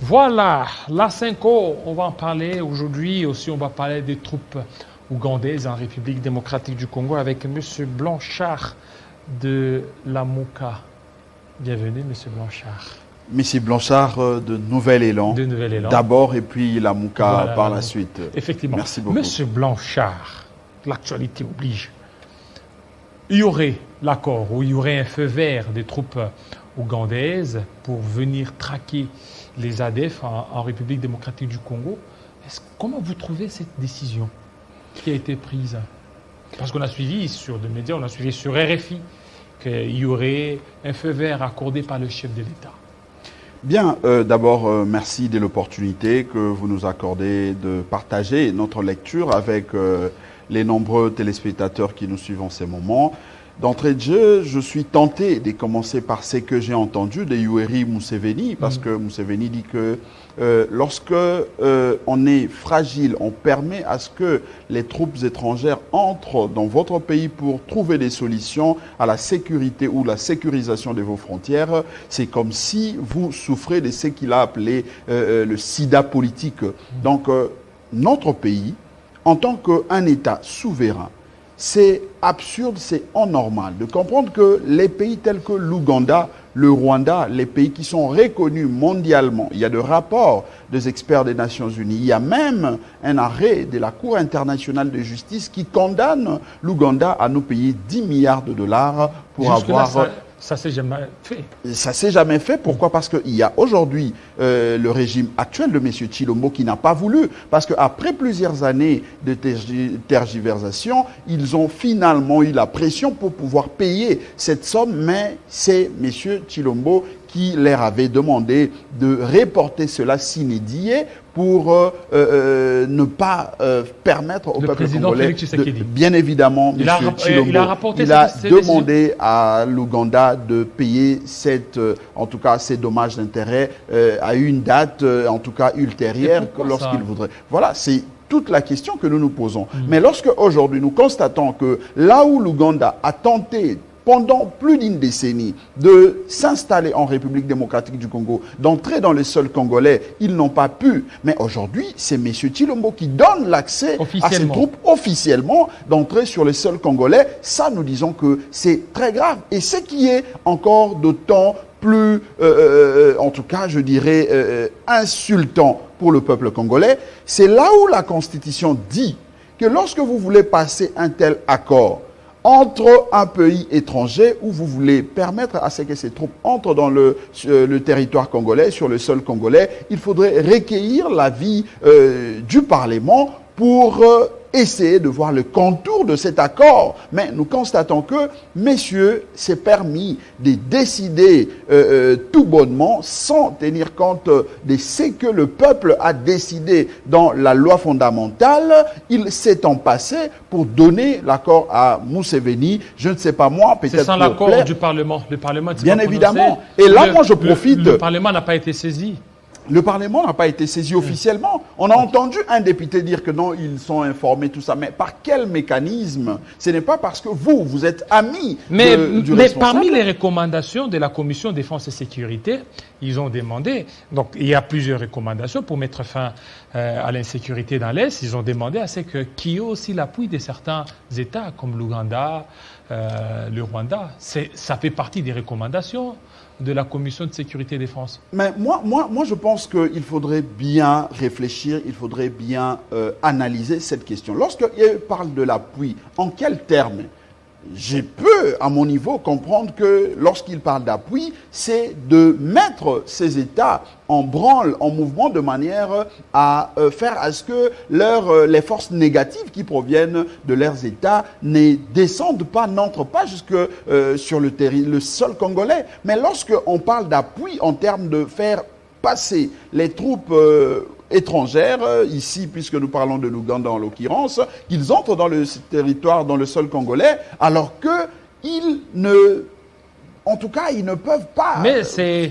Voilà, la 5O, on va en parler aujourd'hui. Aussi, on va parler des troupes ougandaises en République démocratique du Congo avec M. Blanchard de la Mouka. Bienvenue, M. Blanchard. Monsieur Blanchard de Nouvel Élan. De Nouvel Élan. D'abord et puis la Mouka Voilà, par la la Mouka. suite. Effectivement. Merci beaucoup. M. Blanchard, l'actualité oblige. Il y aurait l'accord ou il y aurait un feu vert des troupes ougandaises pour venir traquer les ADF en République démocratique du Congo. Comment vous trouvez cette décision qui a été prise? Parce qu'on a suivi sur des médias, on a suivi sur RFI qu'il y aurait un feu vert accordé par le chef de l'État. Bien, d'abord, merci de l'opportunité que vous nous accordez de partager notre lecture avec les nombreux téléspectateurs qui nous suivent en ces moments. D'entrée de jeu, je suis tenté de commencer par ce que j'ai entendu de Yoweri Museveni, parce que Museveni dit que lorsque on est fragile, on permet à ce que les troupes étrangères entrent dans votre pays pour trouver des solutions à la sécurité ou la sécurisation de vos frontières. C'est comme si vous souffrez de ce qu'il a appelé le sida politique. Donc, notre pays, en tant qu'un État souverain, c'est absurde, c'est anormal de comprendre que les pays tels que l'Ouganda, le Rwanda, les pays qui sont reconnus mondialement, il y a des rapports des experts des Nations Unies, il y a même un arrêt de la Cour internationale de justice qui condamne l'Ouganda à nous payer 10 milliards de dollars pour avoir... Ça s'est jamais fait. Ça s'est jamais fait. Pourquoi? Parce qu'il y a aujourd'hui le régime actuel de M. Tshilombo qui n'a pas voulu. Parce qu'après plusieurs années de tergiversation, ils ont finalement eu la pression pour pouvoir payer cette somme. Mais c'est M. Tshilombo qui leur avait demandé de reporter cela sine die pour ne pas permettre au peuple congolais de, bien évidemment, M. Tshilombo, il a demandé à l'Ouganda de payer en tout cas ces dommages d'intérêt à une date en tout cas ultérieure lorsqu'il voudrait. Voilà, c'est toute la question que nous nous posons. Mais lorsque aujourd'hui nous constatons que là où l'Ouganda a tenté pendant plus d'une décennie, de s'installer en République démocratique du Congo, d'entrer dans le sol congolais, ils n'ont pas pu. Mais aujourd'hui, c'est M. Tshilombo qui donne l'accès à ces troupes officiellement d'entrer sur le sol congolais. Ça, nous disons que c'est très grave. Et ce qui est encore d'autant plus, en tout cas, je dirais, insultant pour le peuple congolais, c'est là où la Constitution dit que lorsque vous voulez passer un tel accord, entre un pays étranger où vous voulez permettre à ce que ces troupes entrent dans le territoire congolais, sur le sol congolais, il faudrait recueillir l'avis du Parlement pour essayer de voir le contour de cet accord. Mais nous constatons que messieurs s'est permis de décider tout bonnement sans tenir compte de ce que le peuple a décidé dans la loi fondamentale. Il s'est en passé pour donner l'accord à Museveni. Je ne sais pas moi, peut-être... C'est sans l'accord du Parlement. Le Parlement bien évidemment. Et là, moi, je profite... Le Parlement n'a pas été saisi. Le Parlement n'a pas été saisi officiellement. On a entendu un député dire que non, ils sont informés, tout ça. Mais par quel mécanisme? Ce n'est pas parce que vous êtes amis du responsable. Mais parmi les recommandations de la Commission Défense et Sécurité, ils ont demandé, donc il y a plusieurs recommandations pour mettre fin à l'insécurité dans l'Est. Ils ont demandé à ce qu'il y ait aussi l'appui de certains États comme l'Ouganda, le Rwanda. Ça fait partie des recommandations de la Commission de sécurité et défense. Mais moi, je pense qu'il faudrait bien réfléchir, il faudrait bien analyser cette question. Lorsqu'il parle de l'appui, en quels termes? Je peux, à mon niveau, comprendre que lorsqu'il parle d'appui, c'est de mettre ces États en branle, en mouvement, de manière à faire à ce que les forces négatives qui proviennent de leurs États ne descendent pas, n'entrent pas jusque sur le sol congolais. Mais lorsqu'on parle d'appui en termes de faire passer les troupes étrangères, ici, puisque nous parlons de l'Ouganda en l'occurrence, qu'ils entrent dans le territoire, dans le sol congolais, alors qu'ils ne en tout cas, ils ne peuvent pas Mais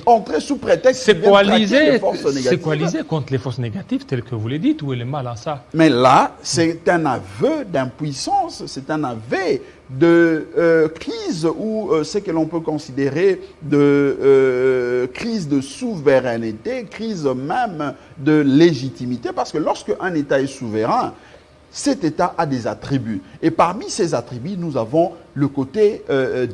entrer sous prétexte c'est qu'ils viennent traquer les coalisé, forces c'est négatives. coalisé contre les forces négatives, tel que vous le dites. Où est le mal en ça? Mais là, c'est un aveu d'impuissance, c'est un aveu de crise ou ce que l'on peut considérer de crise de souveraineté, crise même de légitimité, parce que lorsque un État est souverain, cet État a des attributs. Et parmi ces attributs, nous avons le côté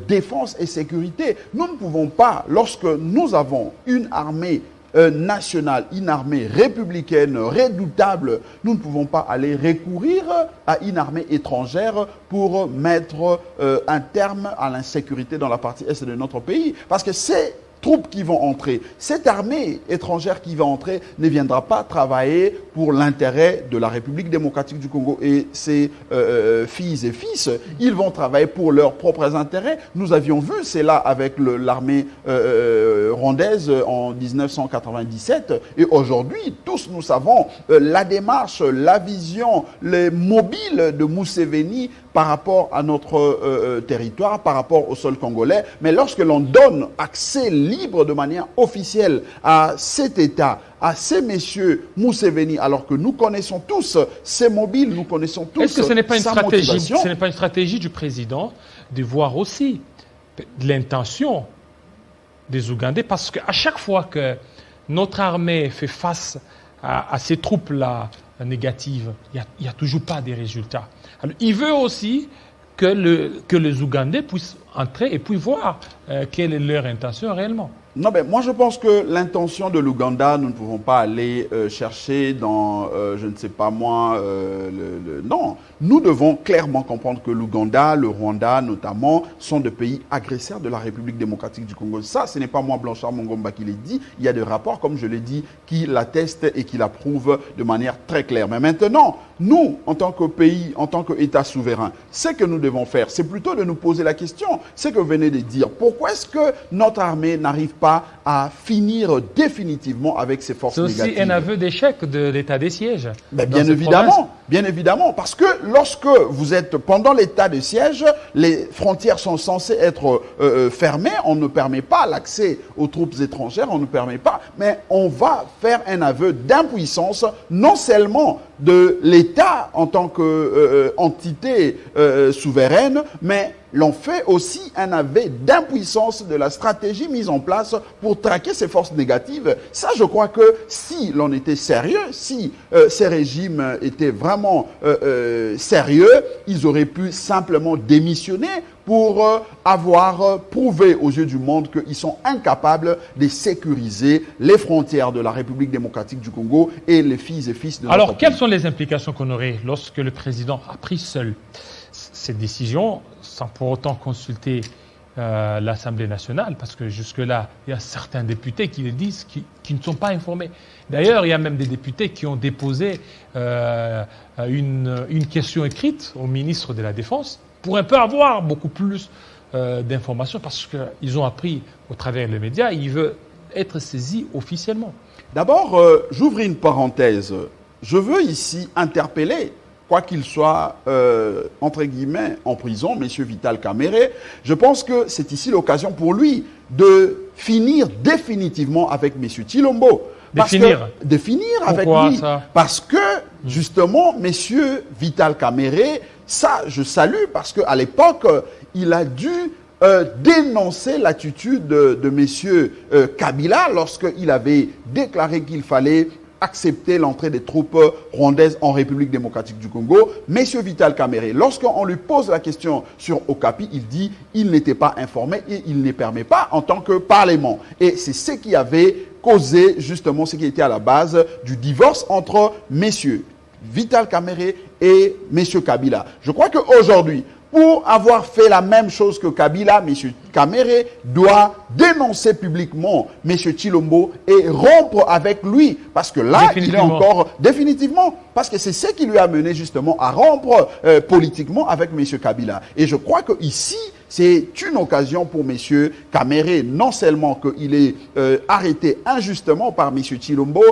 défense et sécurité. Nous ne pouvons pas, lorsque nous avons une armée nationale, une armée républicaine redoutable, nous ne pouvons pas aller recourir à une armée étrangère pour mettre un terme à l'insécurité dans la partie est de notre pays. Parce que ces troupes qui vont entrer, cette armée étrangère qui va entrer ne viendra pas travailler pour l'intérêt de la République démocratique du Congo et ses filles et fils. Ils vont travailler pour leurs propres intérêts. Nous avions vu cela avec l'armée rwandaise en 1997. Et aujourd'hui, tous nous savons la démarche, la vision, les mobiles de Museveni par rapport à notre territoire, par rapport au sol congolais. Mais lorsque l'on donne accès libre de manière officielle à cet État, à ces messieurs Museveni, alors que nous connaissons tous ces mobiles, nous connaissons tous Est-ce que ce n'est pas une sa stratégie, motivation. ce n'est pas une stratégie du président de voir aussi l'intention des Ougandais? Parce qu'à chaque fois que notre armée fait face à ces troupes-là négatives, il n'y a toujours pas des résultats. Alors, il veut aussi que les Ougandais puissent entrer et puis voir quelle est leur intention réellement. Non, mais moi je pense que l'intention de l'Ouganda, nous ne pouvons pas aller chercher dans, je ne sais pas moi, non. Nous devons clairement comprendre que l'Ouganda, le Rwanda notamment, sont des pays agresseurs de la République démocratique du Congo. Ça, ce n'est pas moi, Blanchard Mongomba, qui l'ai dit. Il y a des rapports, comme je l'ai dit, qui l'attestent et qui l'approuvent de manière très claire. Mais maintenant, nous, en tant que pays, en tant qu'État souverain, ce que nous devons faire, c'est plutôt de nous poser la question, ce que vous venez de dire. Pourquoi est-ce que notre armée n'arrive pas à finir définitivement avec ces forces négatives? C'est aussi un aveu d'échec de l'état des sièges. Ben, bien évidemment, parce que lorsque vous êtes pendant l'état de siège, les frontières sont censées être fermées, on ne permet pas l'accès aux troupes étrangères, on ne permet pas, mais on va faire un aveu d'impuissance, non seulement de l'État en tant qu'entité souveraine, mais l'on fait aussi un aveu d'impuissance de la stratégie mise en place pour traquer ces forces négatives. Ça, je crois que si l'on était sérieux, si ces régimes étaient vraiment sérieux, ils auraient pu simplement démissionner pour avoir prouvé aux yeux du monde qu'ils sont incapables de sécuriser les frontières de la République démocratique du Congo et les filles et fils de notre Alors, quelles pays. sont les implications qu'on aurait lorsque le président a pris seul cette décision, sans pour autant consulter l'Assemblée nationale, parce que jusque-là, il y a certains députés qui le disent, qui ne sont pas informés. D'ailleurs, il y a même des députés qui ont déposé une question écrite au ministre de la Défense pour un peu avoir beaucoup plus d'informations, parce qu'ils ont appris au travers des médias, ils veulent être saisis officiellement. D'abord, j'ouvre une parenthèse. Je veux ici interpeller, quoi qu'il soit, entre guillemets, en prison, M. Vital Kamerhe. Je pense que c'est ici l'occasion pour lui de finir définitivement avec M. Tshilombo. De finir avec lui. Ça? Parce que, justement, M. Vital Kamerhe, ça, je salue, parce qu'à l'époque, il a dû dénoncer l'attitude de M. Kabila lorsqu'il avait déclaré qu'il fallait accepter l'entrée des troupes rwandaises en République démocratique du Congo. Monsieur Vital Kamerhe, lorsqu'on lui pose la question sur Okapi, il dit qu'il n'était pas informé et il ne permet pas en tant que Parlement. Et c'est ce qui avait causé justement ce qui était à la base du divorce entre messieurs Vital Kamerhe et monsieur Kabila. Je crois qu'aujourd'hui, pour avoir fait la même chose que Kabila, M. Kamerhe doit dénoncer publiquement M. Tshilombo et rompre avec lui. Parce que là, il est encore... Définitivement. Parce que c'est ce qui lui a mené justement à rompre politiquement avec M. Kabila. Et je crois qu'ici, c'est une occasion pour M. Kamere, non seulement qu'il est arrêté injustement par M. Chilombo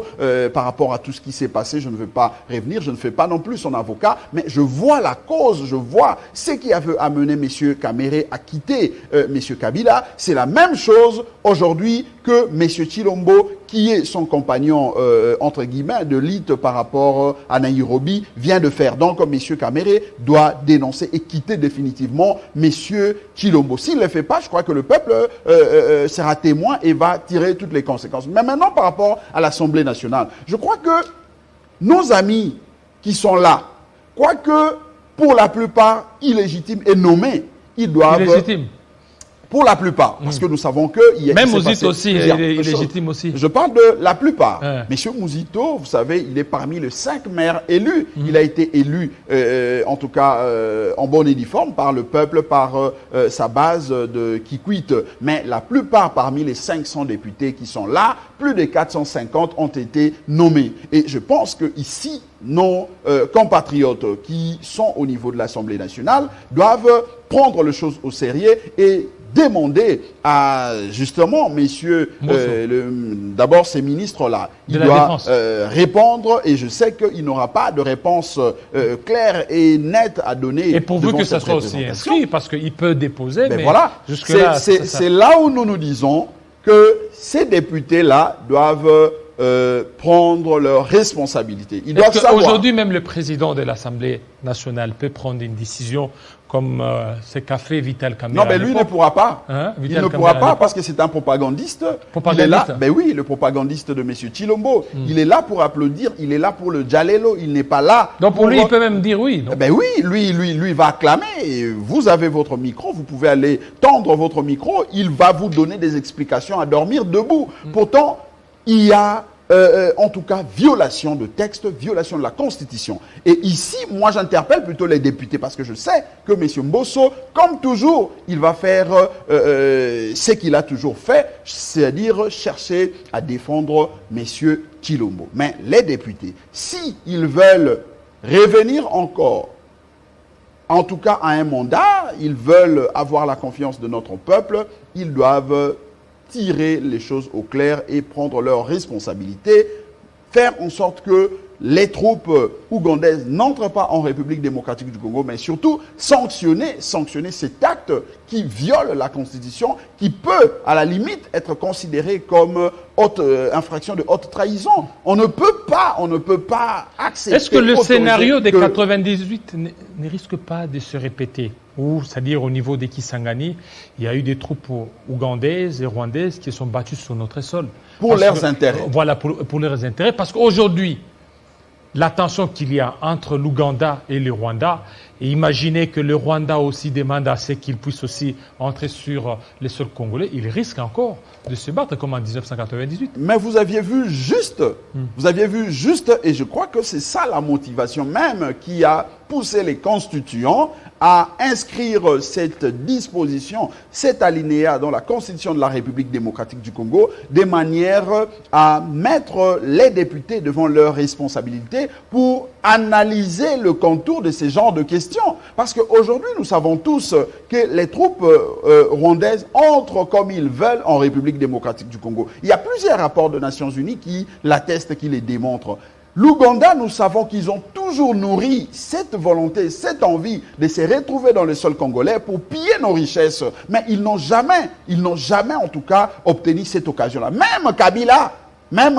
par rapport à tout ce qui s'est passé, je ne veux pas revenir, je ne fais pas non plus son avocat, mais je vois la cause, je vois ce qui a amené M. Kamere à quitter M. Kabila. C'est la même chose aujourd'hui que M. Chilombo, qui est son compagnon, entre guillemets, de lutte par rapport à Nairobi, vient de faire. Donc, M. Kamere doit dénoncer et quitter définitivement M. Chilombo. S'il ne le fait pas, je crois que le peuple sera témoin et va tirer toutes les conséquences. Mais maintenant, par rapport à l'Assemblée nationale, je crois que nos amis qui sont là, quoique pour la plupart illégitimes et nommés, ils doivent... Illégitimes. Pour la plupart, parce que nous savons que... Même Mouzito aussi est illégitime aussi. Je parle de la plupart. Monsieur Mouzito, vous savez, il est parmi les 5 maires élus. Il a été élu, en tout cas, en bonne et due forme, par le peuple, par sa base de Kikwit. Mais la plupart, parmi les 500 députés qui sont là, plus de 450 ont été nommés. Et je pense que ici, nos compatriotes qui sont au niveau de l'Assemblée nationale doivent prendre les choses au sérieux et demander à, justement, messieurs, d'abord ces ministres-là, ils doivent répondre, et je sais qu'il n'aura pas de réponse claire et nette à donner. Et pourvu que ça soit aussi inscrit, parce qu'il peut déposer, mais voilà, jusque-là... C'est là où nous nous disons que ces députés-là doivent prendre leurs responsabilités. Ils doivent savoir. Aujourd'hui, même le président de l'Assemblée nationale peut prendre une décision comme ce qu'a fait Vital Kamerhe. Non, mais lui ne pourra pas. Il ne pourra pas parce que c'est un propagandiste. Il est là. Ben oui, le propagandiste de M. Chilombo. Il est là pour applaudir, il est là pour le Djalelo, il n'est pas là. Donc pour lui, il peut même dire oui. Ben oui, lui va acclamer. Et vous avez votre micro, vous pouvez aller tendre votre micro, il va vous donner des explications à dormir debout. Pourtant, il y a en tout cas violation de texte, violation de la Constitution. Et ici, moi j'interpelle plutôt les députés parce que je sais que M. Mbosso, comme toujours, il va faire ce qu'il a toujours fait, c'est-à-dire chercher à défendre M. Chilombo. Mais les députés, s'ils veulent revenir encore, en tout cas à un mandat, ils veulent avoir la confiance de notre peuple, ils doivent tirer les choses au clair et prendre leurs responsabilités, faire en sorte que les troupes ougandaises n'entrent pas en République démocratique du Congo, mais surtout sanctionner cet acte qui viole la Constitution, qui peut, à la limite, être considéré comme infraction de haute trahison. On ne peut pas accepter... Est-ce que le scénario des 98 ne risque pas de se répéter? Ou, c'est-à-dire au niveau des Kisangani, il y a eu des troupes ougandaises et rwandaises qui sont battues sur notre sol. Pour leurs intérêts. Voilà, pour leurs intérêts. Parce qu'aujourd'hui, la tension qu'il y a entre l'Ouganda et le Rwanda, et imaginez que le Rwanda aussi demande à ce qu'il puisse aussi entrer sur les sols congolais, il risque encore de se battre comme en 1998. Mais vous aviez vu juste, et je crois que c'est ça la motivation même qui a poussé les constituants à inscrire cette disposition, cet alinéa dans la Constitution de la République démocratique du Congo, de manière à mettre les députés devant leurs responsabilités pour analyser le contour de ces genres de questions. Parce qu'aujourd'hui, nous savons tous que les troupes rwandaises entrent comme ils veulent en République démocratique du Congo. Il y a plusieurs rapports de Nations Unies qui l'attestent, qui les démontrent. L'Ouganda, nous savons qu'ils ont toujours nourri cette volonté, cette envie de se retrouver dans le sol congolais pour piller nos richesses. Mais ils n'ont jamais en tout cas obtenu cette occasion-là. Même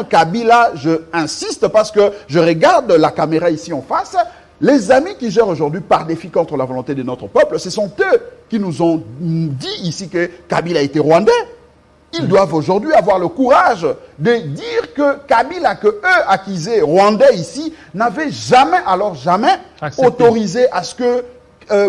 Kabila, je insiste parce que je regarde la caméra ici en face, les amis qui gèrent aujourd'hui par défi contre la volonté de notre peuple, ce sont eux qui nous ont dit ici que Kabila était rwandais. Ils doivent aujourd'hui avoir le courage de dire que Kabila, que eux accusaient rwandais ici, n'avaient jamais autorisé à ce que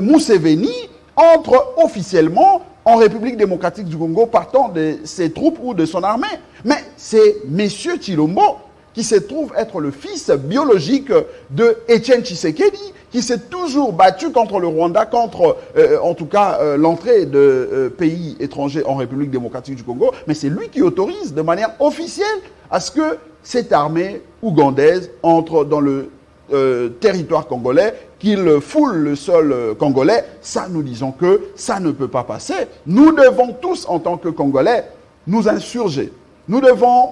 Museveni entre officiellement en République démocratique du Congo partant de ses troupes ou de son armée. Mais c'est M. Chilombo qui se trouve être le fils biologique de Etienne Tshisekedi, qui s'est toujours battu contre le Rwanda, contre, en tout cas, l'entrée de pays étrangers en République démocratique du Congo. Mais c'est lui qui autorise de manière officielle à ce que cette armée ougandaise entre dans le territoire congolais, qu'ils foulent le sol congolais, ça nous disons que ça ne peut pas passer. Nous devons tous, en tant que Congolais, nous insurger. Nous devons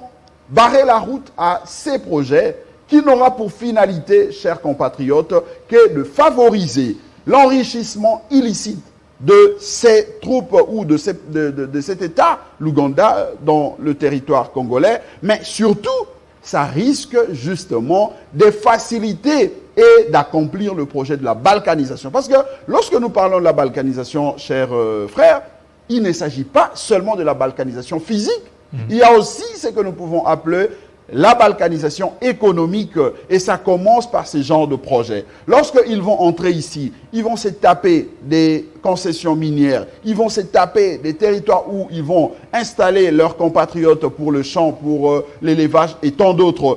barrer la route à ces projets qui n'aura pour finalité, chers compatriotes, que de favoriser l'enrichissement illicite de ces troupes ou de cet État, l'Ouganda, dans le territoire congolais, mais surtout, ça risque justement de faciliter et d'accomplir le projet de la balkanisation. Parce que lorsque nous parlons de la balkanisation, chers frères, il ne s'agit pas seulement de la balkanisation physique, il y a aussi ce que nous pouvons appeler la balkanisation économique, et ça commence par ce genre de projets. Lorsqu'ils vont entrer ici, ils vont se taper des concessions minières, ils vont se taper des territoires où ils vont installer leurs compatriotes pour le champ, pour l'élevage et tant d'autres.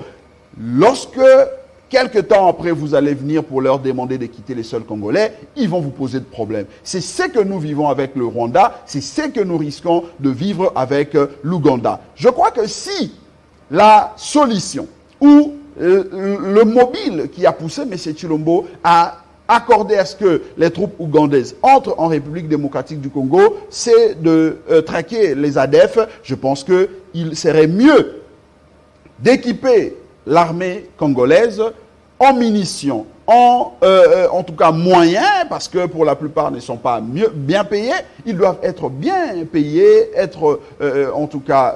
Lorsque, quelque temps après, vous allez venir pour leur demander de quitter les sols congolais, ils vont vous poser de problèmes. C'est ce que nous vivons avec le Rwanda, c'est ce que nous risquons de vivre avec l'Ouganda. Je crois que si la solution ou le mobile qui a poussé M. Tshilombo à accorder à ce que les troupes ougandaises entrent en République démocratique du Congo, c'est de traquer les ADF. Je pense qu'il serait mieux d'équiper l'armée congolaise en munitions, en tout cas moyens, parce que pour la plupart ne sont pas bien payés. Ils doivent être bien payés, être en tout cas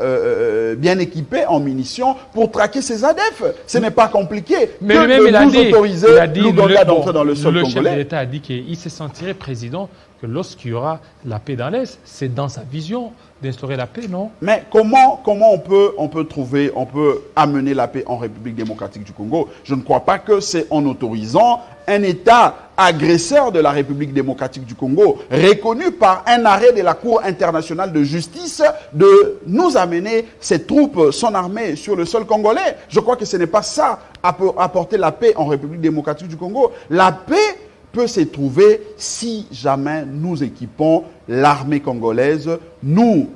bien équipés en munitions pour traquer ces ADF. Ce n'est pas compliqué. Mais que lui-même, de nous autoriser l'Ouganda d'entrer dans le sol congolais. Le chef de congolais. l'État a dit qu'il se sentirait président que lorsqu'il y aura la paix dans l'Est. C'est dans sa vision d'instaurer la paix, non? Mais comment on peut amener la paix en République démocratique du Congo? Je ne crois pas que c'est en autorisant un État agresseur de la République démocratique du Congo, reconnu par un arrêt de la Cour internationale de justice, de nous amener ses troupes, son armée sur le sol congolais. Je crois que ce n'est pas ça apporter la paix en République démocratique du Congo. La paix peut se trouver si jamais nous équipons l'armée congolaise, nous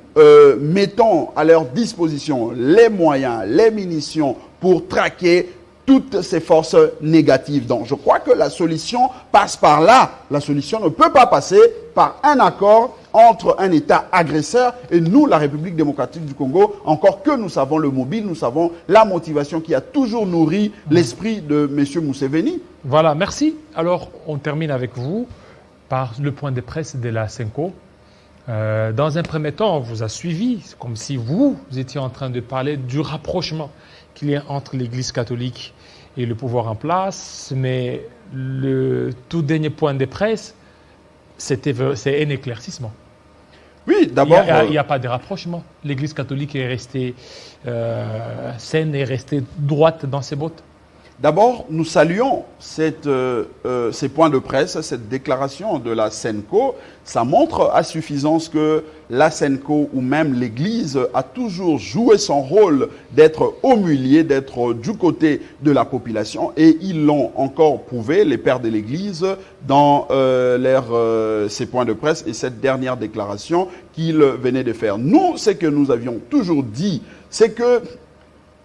mettons à leur disposition les moyens, les munitions pour traquer toutes ces forces négatives. Donc je crois que la solution passe par là. La solution ne peut pas passer par un accord entre un État agresseur et nous, la République démocratique du Congo, encore que nous savons le mobile, nous savons la motivation qui a toujours nourri l'esprit de M. Museveni. Voilà, merci. Alors, on termine avec vous par le point de presse de la SENCO. Dans un premier temps, on vous a suivi, comme si vous étiez en train de parler du rapprochement qu'il y a entre l'Église catholique et le pouvoir en place, mais le tout dernier point de presse, c'est un éclaircissement. Oui, d'abord... Il n'y a pas de rapprochement. L'Église catholique est restée saine, est restée droite dans ses bottes. D'abord, nous saluons ces points de presse, cette déclaration de la SENCO. Ça montre à suffisance que la SENCO ou même l'Église a toujours joué son rôle d'être au milieu, d'être du côté de la population. Et ils l'ont encore prouvé, les pères de l'Église, dans ces points de presse et cette dernière déclaration qu'ils venaient de faire. Nous, ce que nous avions toujours dit, c'est que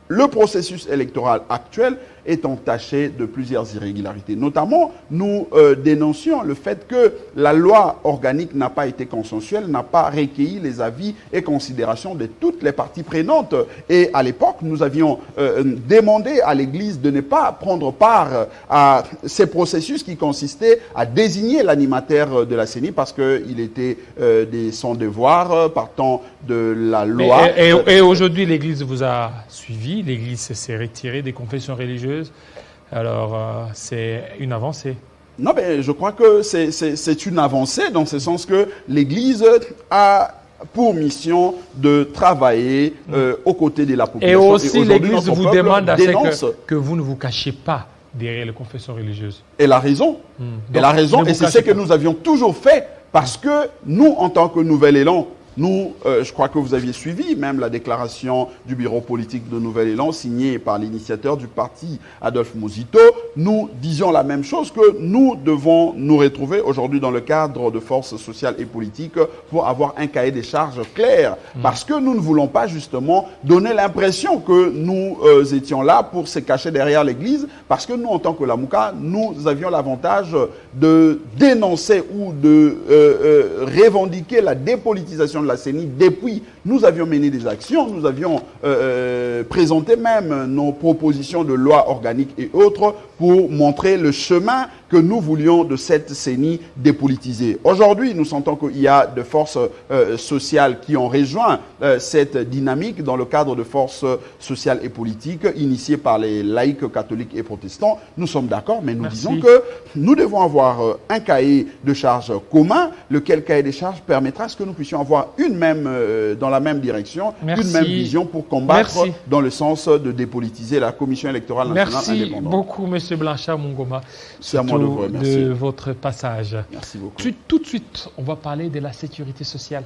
le processus électoral actuel est entaché de plusieurs irrégularités. Notamment, nous dénoncions le fait que la loi organique n'a pas été consensuelle, n'a pas recueilli les avis et considérations de toutes les parties prenantes. Et à l'époque, nous avions demandé à l'Église de ne pas prendre part à ces processus qui consistaient à désigner l'animateur de la CENI parce qu'il était de son devoir partant de la loi. Et aujourd'hui, l'Église vous a suivi, l'Église s'est retirée des confessions religieuses. Alors, c'est une avancée. Non, mais je crois que c'est une avancée dans ce sens que l'Église a pour mission de travailler aux côtés de la population. Et aussi, l'Église vous demande à ce que vous ne vous cachiez pas derrière les confessions religieuses. Elle a raison. Elle a raison, et c'est ce que nous avions toujours fait, parce que nous, en tant que Nouvel Élan, Nous, je crois que vous aviez suivi même la déclaration du bureau politique de Nouvel Élan signée par l'initiateur du parti, Adolphe Muzito. Nous disions la même chose, que nous devons nous retrouver aujourd'hui dans le cadre de forces sociales et politiques pour avoir un cahier des charges clair. Parce que nous ne voulons pas justement donner l'impression que nous étions là pour se cacher derrière l'église. Parce que nous, en tant que Lamouka, nous avions l'avantage de dénoncer ou de revendiquer la dépolitisation de la CENI depuis. Nous avions mené des actions, nous avions présenté même nos propositions de loi organique et autres pour montrer le chemin que nous voulions de cette CENI dépolitisée. Aujourd'hui, nous sentons qu'il y a de forces sociales qui ont rejoint cette dynamique dans le cadre de forces sociales et politiques initiées par les laïcs catholiques et protestants. Nous sommes d'accord, mais nous disons que nous devons avoir un cahier de charges commun, lequel cahier de charges permettra à ce que nous puissions avoir dans la même direction, une même vision pour combattre dans le sens de dépolitiser la Commission électorale nationale indépendante. Merci beaucoup, M. Blanchard Mungoma. C'est à moi de vous remercier. De votre passage. Merci beaucoup. Tout de suite, on va parler de la sécurité sociale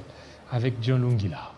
avec John Lungila.